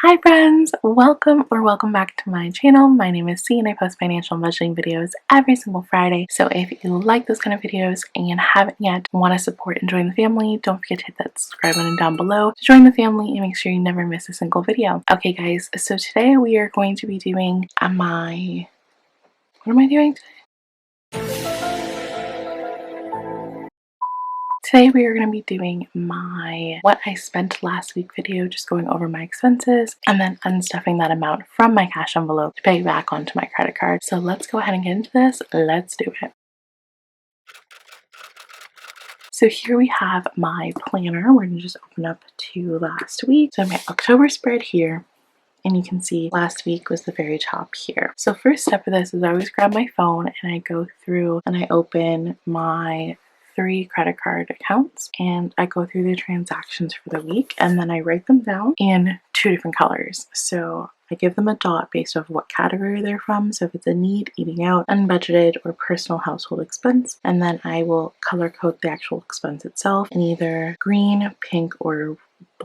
Hi friends! Welcome back to my channel. My name is C and I post financial budgeting videos every single Friday. So if you like those kind of videos and haven't yet want to support and join the family, don't forget to hit that subscribe button down below to join the family and make sure you never miss a single video. Okay guys, so today we are going to be doing what am I doing today? Today we are going to be doing my what I spent last week video, just going over my expenses and then unstuffing that amount from my cash envelope to pay back onto my credit card. So let's go ahead and get into this. Let's do it. So here we have my planner. We're going to just open up to last week. So my October spread here. And you can see last week was the very top here. So first step of this is I always grab my phone and I go through and I open my 3 credit card accounts and I go through the transactions for the week and then I write them down in 2 different colors. So I give them a dot based off what category they're from. So if it's a need, eating out, unbudgeted, or personal household expense, and then I will color code the actual expense itself in either green, pink, or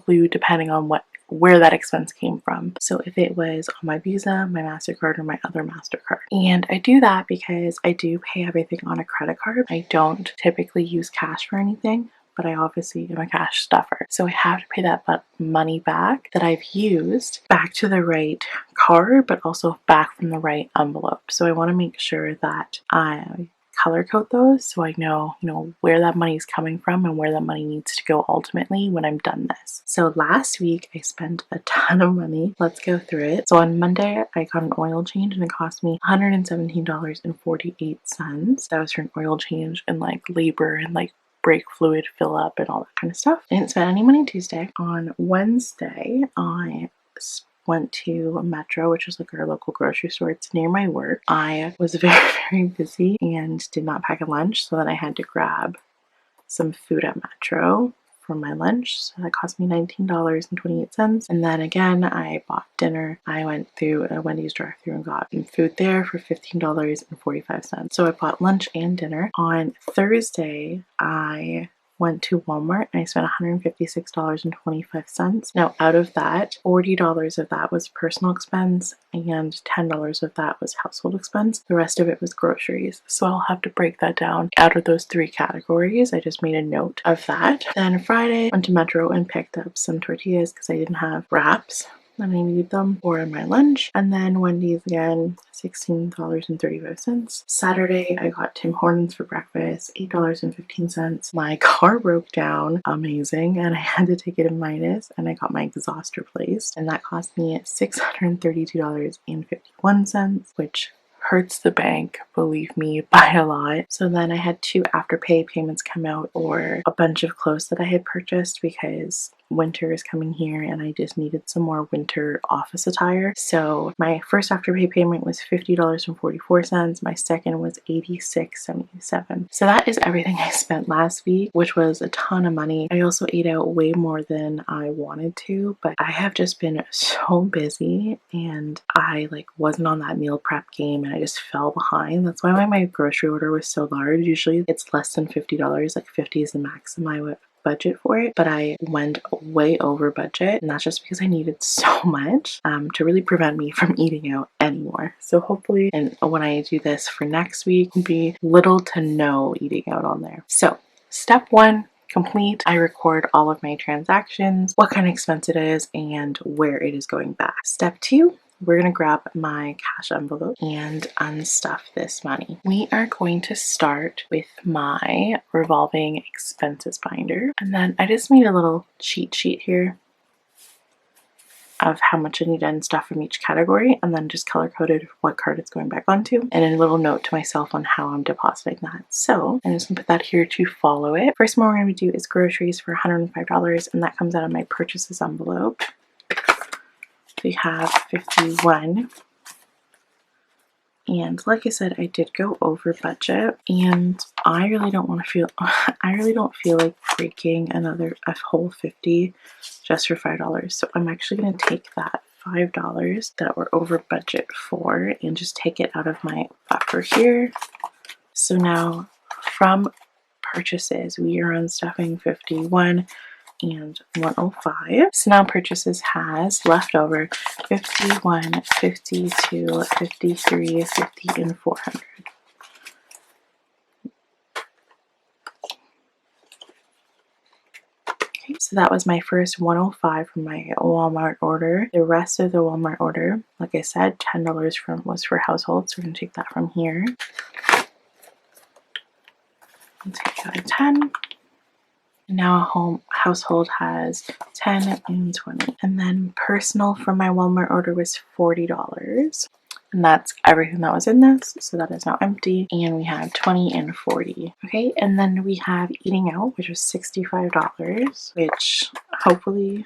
blue depending on where that expense came from. So if it was on my Visa, my MasterCard, or my other MasterCard. And I do that because I do pay everything on a credit card. I don't typically use cash for anything, but I obviously am a cash stuffer. So I have to pay that money back that I've used back to the right card, but also back from the right envelope. So I want to make sure that I color code those so I know, where that money is coming from and where that money needs to go ultimately when I'm done this. So last week I spent a ton of money. Let's go through it. So on Monday I got an oil change and it cost me $117.48. That was for an oil change and like labor and like brake fluid fill up and all that kind of stuff. I didn't spend any money Tuesday. On Wednesday I went to Metro, which is like our local grocery store. It's near my work. I was very busy and did not pack a lunch, so then I had to grab some food at Metro for my lunch. So that cost me $19.28. And then again, I bought dinner. I went through a Wendy's drive-thru and got food there for $15.45. So I bought lunch and dinner. On Thursday, I went to Walmart and I spent $156.25. Now out of that, $40 of that was personal expense and $10 of that was household expense. The rest of it was groceries. So I'll have to break that down out of those 3 categories. I just made a note of that. Then Friday, went to Metro and picked up some tortillas because I didn't have wraps and I needed them for my lunch. And then Wendy's again, $16.35. Saturday, I got Tim Hortons for breakfast, $8.15. My car broke down, amazing, and I had to take it in minus, and I got my exhaust replaced, and that cost me $632.51, which hurts the bank, believe me, by a lot. So then I had 2 afterpay payments come out or a bunch of clothes that I had purchased because winter is coming here and I just needed some more winter office attire. So my first afterpay payment was $50.44. My second was $86.77. So that is everything I spent last week, which was a ton of money. I also ate out way more than I wanted to, but I have just been so busy and I wasn't on that meal prep game and I just fell behind. That's why my grocery order was so large. Usually it's less than $50, like 50 is the maximum budget for it, but I went way over budget, and that's just because I needed so much to really prevent me from eating out anymore. So hopefully, and when I do this for next week, will be little to no eating out on there. So step 1 complete. I record all of my transactions, what kind of expense it is, and where it is going back. Step 2, we're going to grab my cash envelope and unstuff this money. We are going to start with my revolving expenses binder. And then I just made a little cheat sheet here of how much I need to unstuff from each category and then just color coded what card it's going back onto and a little note to myself on how I'm depositing that. So I'm just gonna put that here to follow it. First one we're gonna do is groceries for $105 and that comes out of my purchases envelope. We have 51. And like I said, I did go over budget and I really don't feel like breaking a whole 50 just for $5. So I'm actually going to take that $5 that we're over budget for and just take it out of my buffer here. So now from purchases, we are unstuffing 51. and 105. So now purchases has leftover 51, 52, 53, 50, and 400. Okay, so that was my first 105 from my Walmart order. The rest of the Walmart order, like I said, $10 was for household, so we're going to take that from here. I'll take out a 10. Now a household has 10 and 20. And then personal from my Walmart order was $40. And that's everything that was in this. So that is now empty. And we have 20 and 40. Okay, and then we have eating out, which was $65, which hopefully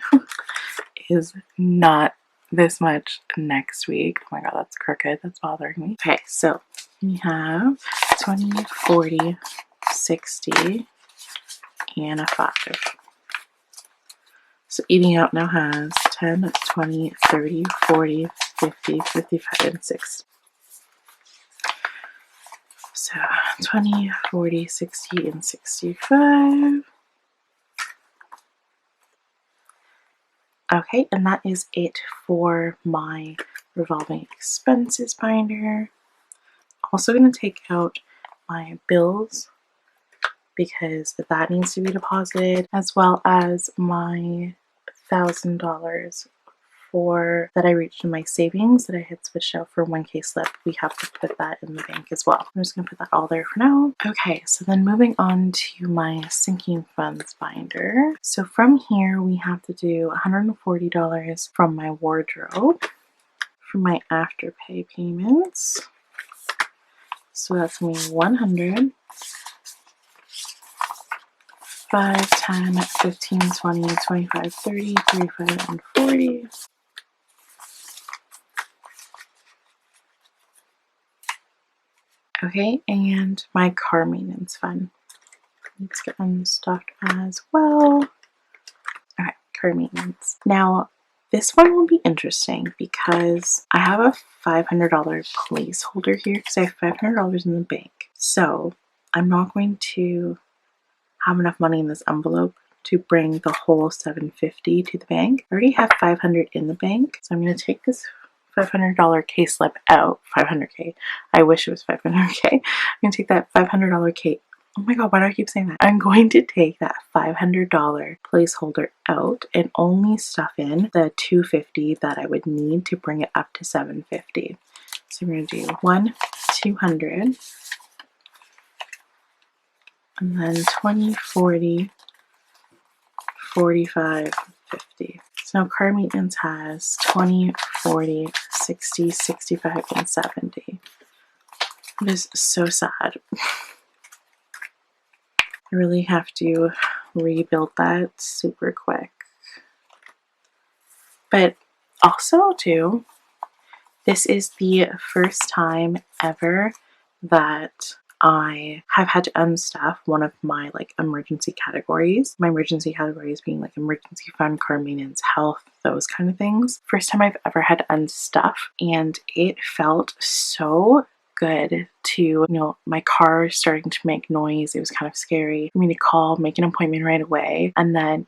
is not this much next week. Oh my god, that's crooked. That's bothering me. Okay, so we have 20, 40, 60, and a 5. So eating out now has 10, 20, 30, 40, 50, 55, and 60. So 20, 40, 60, and 65. Okay, and that is it for my revolving expenses binder. Also going to take out my bills because that needs to be deposited, as well as my $1,000 that I reached in my savings that I had switched out for 1K slip. We have to put that in the bank as well. I'm just going to put that all there for now. Okay, so then moving on to my sinking funds binder. So from here we have to do $140 from my wardrobe for my afterpay payments. So that's going to be 100. 5, 10, 15, 20, 25, 30, 35, and 40. Okay, and my car maintenance fund needs to get unstuffed as well. Okay, car maintenance. Now, this one will be interesting because I have a $500 placeholder here because I have $500 in the bank. So I'm not going to have enough money in this envelope to bring the whole $750 to the bank. I already have $500 in the bank, so I'm going to take this $500 K slip out. 500K. I wish it was 500K. I'm going to take that $500 K. Oh my god, why do I keep saying that? I'm going to take that $500 placeholder out and only stuff in the $250 that I would need to bring it up to $750. So I'm going to do 1, 200. And then 20, 40, 45, 50. So now car maintenance has 20, 40, 60, 65, and 70. It is so sad. I really have to rebuild that super quick. But also too, this is the first time ever that I have had to unstuff one of my emergency categories. My emergency categories being emergency fund, car maintenance, health, those kind of things. First time I've ever had to unstuff, and it felt so good to, my car starting to make noise. It was kind of scary for me to call, make an appointment right away, and then,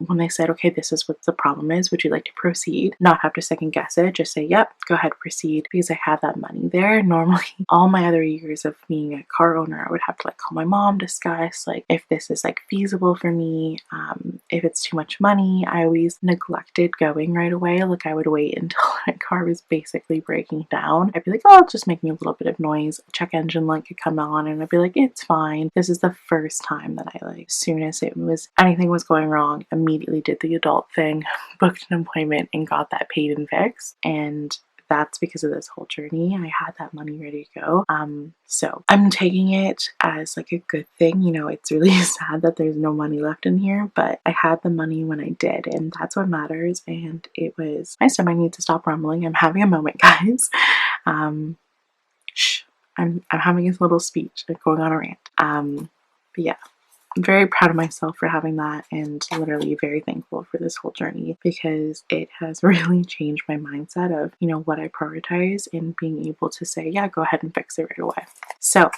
when they said, okay, this is what the problem is, would you like to proceed? Not have to second guess it, just say, yep, go ahead, proceed, because I have that money there. Normally, all my other years of being a car owner, I would have to call my mom, discuss if this is feasible for me, if it's too much money. I always neglected going right away. I would wait until my car was basically breaking down. I'd be like, oh, it's just making a little bit of noise. Check engine light could come on, and I'd be like, it's fine. This is the first time that I as soon as anything was going wrong, immediately did the adult thing, booked an appointment, and got that paid and fixed. And that's because of this whole journey. I had that money ready to go. So I'm taking it as a good thing. It's really sad that there's no money left in here, but I had the money when I did, and that's what matters. And it was my stomach needs to stop rumbling. I'm having a moment, guys. I'm having this little speech, going on a rant. But yeah. I'm very proud of myself for having that, and literally very thankful for this whole journey because it has really changed my mindset of, what I prioritize and being able to say, yeah, go ahead and fix it right away. So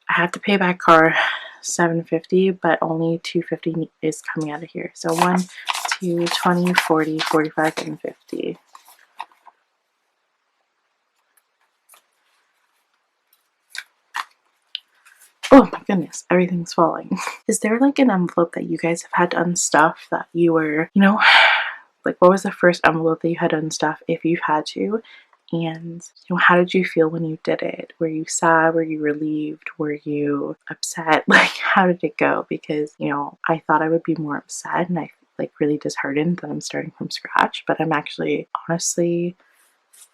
I have to pay back car $7.50, but only $2.50 is coming out of here. So 1, 2, 20, 40, 45, and 50. Oh my goodness, everything's falling. Is there like an envelope that you guys have had to unstuff that you were, like what was the first envelope that you had to unstuff if you've had to? And how did you feel when you did it? Were you sad? Were you relieved? Were you upset? Like, how did it go? Because, I thought I would be more upset and I like really disheartened that I'm starting from scratch, but I'm actually honestly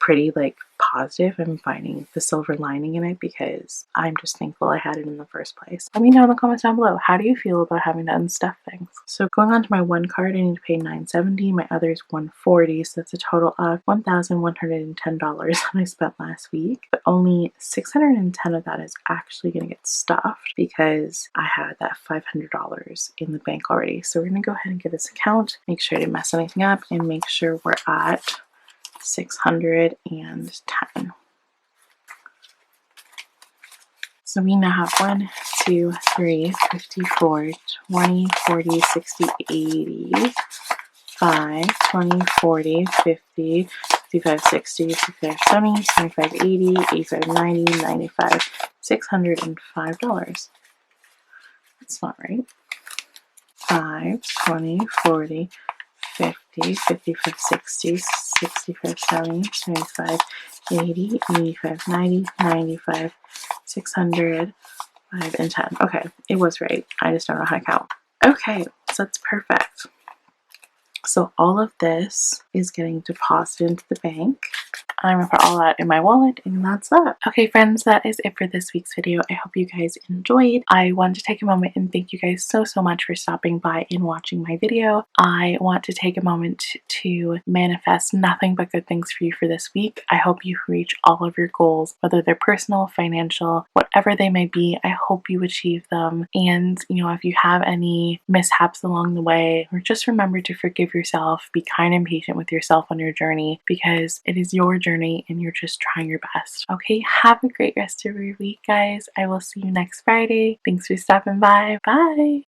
pretty like positive. I'm finding the silver lining in it because I'm just thankful I had it in the first place. Let me know in the comments down below, how do you feel about having to unstuff things? So going on to my one card, I need to pay $9.70. My other is $140, so that's a total of $1,110 that I spent last week, but only $610 of that is actually going to get stuffed because I had that $500 in the bank already. So we're going to go ahead and get this account, make sure I didn't mess anything up, and make sure we're at 610. So we now have 1, 2, 3, 54, 20, 40, 60, 80, 5, 20, 40, 50, 55, 60, 55, 70, 75, 80, 85, 90, 95, $605. That's not right. 5, 20, 40, 50, 55, 60, 65, 70, 75, 80, 85, 90, 95, 600, 5, and 10. Okay, it was right. I just don't know how to count. Okay, so that's perfect. So all of this is getting deposited into the bank. I'm gonna put all that in my wallet, and that's that. Okay friends, that is it for this week's video. I hope you guys enjoyed. I wanted to take a moment and thank you guys so much for stopping by and watching my video. I want to take a moment to manifest nothing but good things for you for this week. I hope you reach all of your goals, whether they're personal, financial, whatever they may be. I hope you achieve them. And if you have any mishaps along the way, or just remember to forgive yourself, be kind and patient with yourself on your journey, because it is your journey and you're just trying your best. Okay, have a great rest of your week, guys. I will see you next Friday. Thanks for stopping by. Bye.